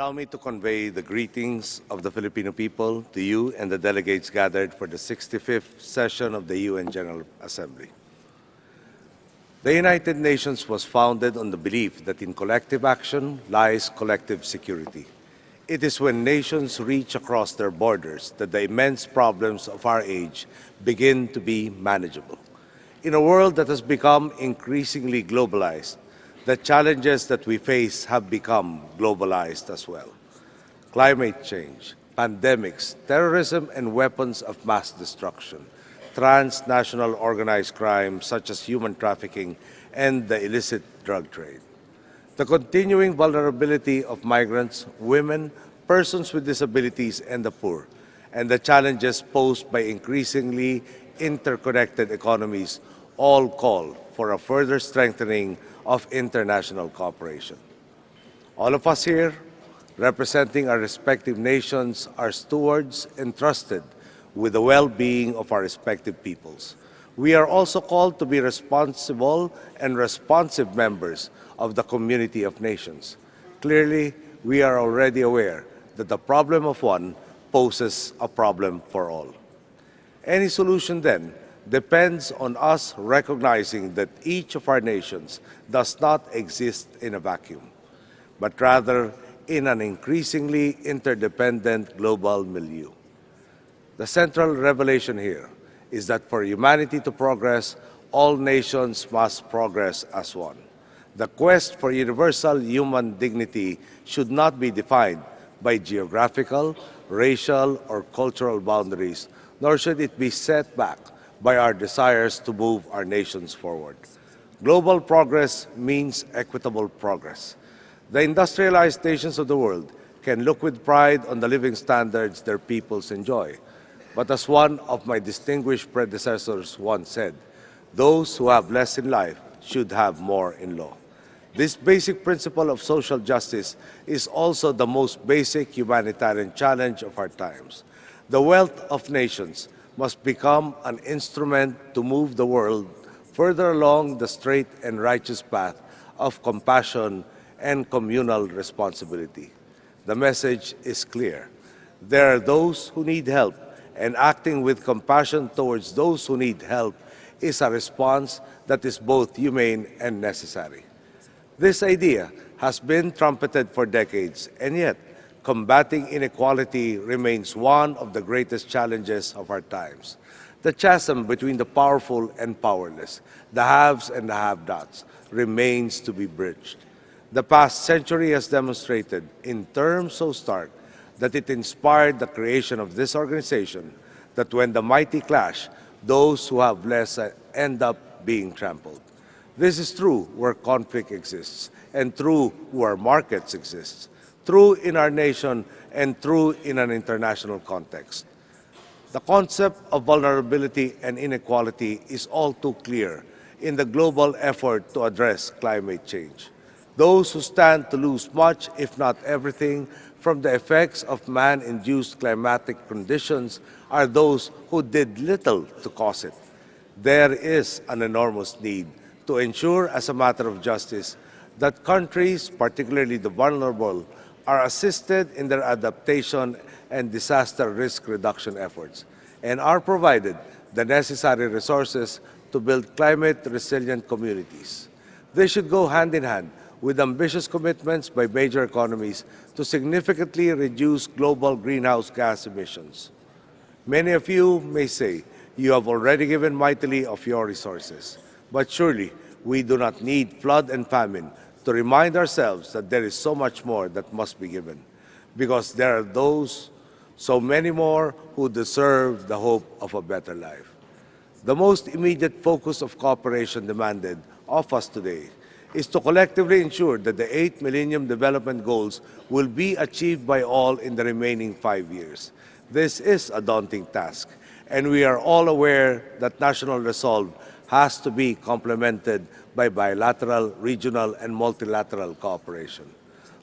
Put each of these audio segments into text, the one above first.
Allow me to convey the greetings of the Filipino people to you and the delegates gathered for the 65th session of the UN General Assembly. The United Nations was founded on the belief that in collective action lies collective security. It is when nations reach across their borders that the immense problems of our age begin to be manageable. In a world that has become increasingly globalized, the challenges that we face have become globalized as well. Climate change, pandemics, terrorism and weapons of mass destruction, transnational organized crime such as human trafficking and the illicit drug trade. The continuing vulnerability of migrants, women, persons with disabilities and the poor, and the challenges posed by increasingly interconnected economies all call for a further strengthening of international cooperation. All of us here, representing our respective nations, are stewards entrusted with the well-being of our respective peoples. We are also called to be responsible and responsive members of the community of nations. Clearly, we are already aware that the problem of one poses a problem for all. Any solution, then, depends on us recognizing that each of our nations does not exist in a vacuum, but rather in an increasingly interdependent global milieu. The central revelation here is that for humanity to progress, all nations must progress as one. The quest for universal human dignity should not be defined by geographical, racial, or cultural boundaries, nor should it be set back by our desires to move our nations forward. Global progress means equitable progress. The industrialized nations of the world can look with pride on the living standards their peoples enjoy. But as one of my distinguished predecessors once said, those who have less in life should have more in law. This basic principle of social justice is also the most basic humanitarian challenge of our times. The wealth of nations must become an instrument to move the world further along the straight and righteous path of compassion and communal responsibility. The message is clear. There are those who need help, and acting with compassion towards those who need help is a response that is both humane and necessary. This idea has been trumpeted for decades, and yet combating inequality remains one of the greatest challenges of our times. The chasm between the powerful and powerless, the haves and the have-nots, remains to be bridged. The past century has demonstrated, in terms so stark, that it inspired the creation of this organization, that when the mighty clash, those who have less end up being trampled. This is true where conflict exists, and true where markets exist, true in our nation, and true in an international context. The concept of vulnerability and inequality is all too clear in the global effort to address climate change. Those who stand to lose much, if not everything, from the effects of man-induced climatic conditions are those who did little to cause it. There is an enormous need to ensure, as a matter of justice, that countries, particularly the vulnerable, are assisted in their adaptation and disaster risk reduction efforts, and are provided the necessary resources to build climate-resilient communities. They should go hand in hand with ambitious commitments by major economies to significantly reduce global greenhouse gas emissions. Many of you may say you have already given mightily of your resources, but surely we do not need flood and famine to remind ourselves that there is so much more that must be given, because there are those, so many more, who deserve the hope of a better life. The most immediate focus of cooperation demanded of us today is to collectively ensure that the 8 Millennium Development Goals will be achieved by all in the remaining 5 years. This is a daunting task, and we are all aware that national resolve has to be complemented by bilateral, regional, and multilateral cooperation.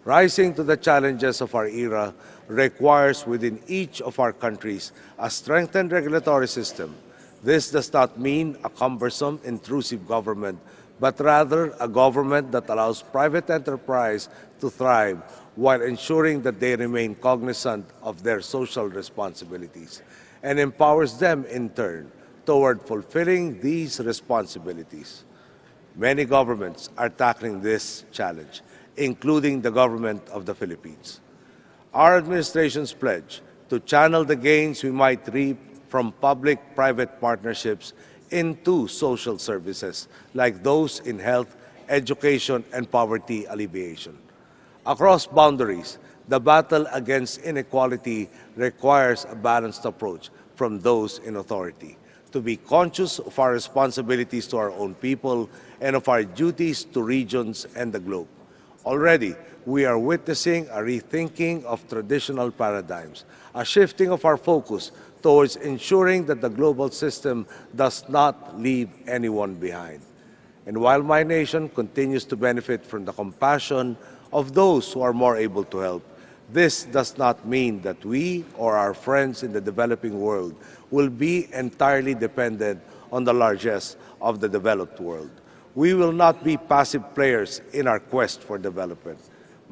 Rising to the challenges of our era requires within each of our countries a strengthened regulatory system. This does not mean a cumbersome, intrusive government, but rather a government that allows private enterprise to thrive while ensuring that they remain cognizant of their social responsibilities and empowers them in turn toward fulfilling these responsibilities. Many governments are tackling this challenge, including the government of the Philippines. Our administration's pledge to channel the gains we might reap from public-private partnerships into social services like those in health, education, and poverty alleviation. Across boundaries, the battle against inequality requires a balanced approach from those in authority, to be conscious of our responsibilities to our own people and of our duties to regions and the globe. Already, we are witnessing a rethinking of traditional paradigms, a shifting of our focus towards ensuring that the global system does not leave anyone behind. And while my nation continues to benefit from the compassion of those who are more able to help, this does not mean that we or our friends in the developing world will be entirely dependent on the largesse of the developed world. We will not be passive players in our quest for development.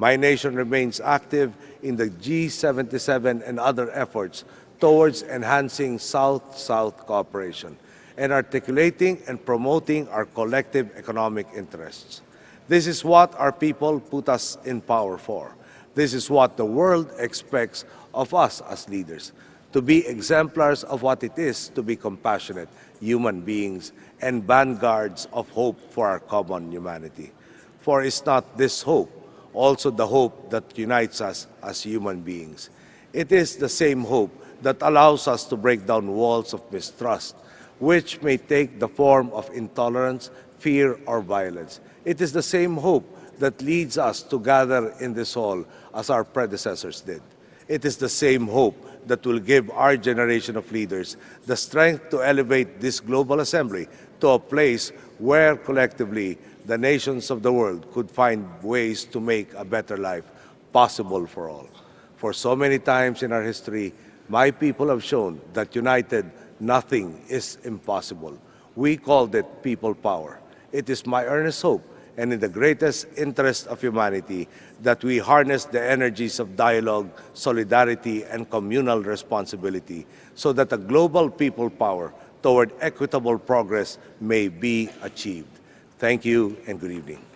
My nation remains active in the G77 and other efforts towards enhancing South-South cooperation and articulating and promoting our collective economic interests. This is what our people put us in power for. This is what the world expects of us as leaders, to be exemplars of what it is to be compassionate human beings and vanguards of hope for our common humanity. For is not this hope also the hope that unites us as human beings? It is the same hope that allows us to break down walls of mistrust, which may take the form of intolerance, fear, or violence. It is the same hope that leads us to gather in this hall as our predecessors did. It is the same hope that will give our generation of leaders the strength to elevate this global assembly to a place where collectively the nations of the world could find ways to make a better life possible for all. For so many times in our history, my people have shown that united, nothing is impossible. We called it people power. It is my earnest hope and in the greatest interest of humanity that we harness the energies of dialogue, solidarity, and communal responsibility so that a global people power toward equitable progress may be achieved. Thank you and good evening.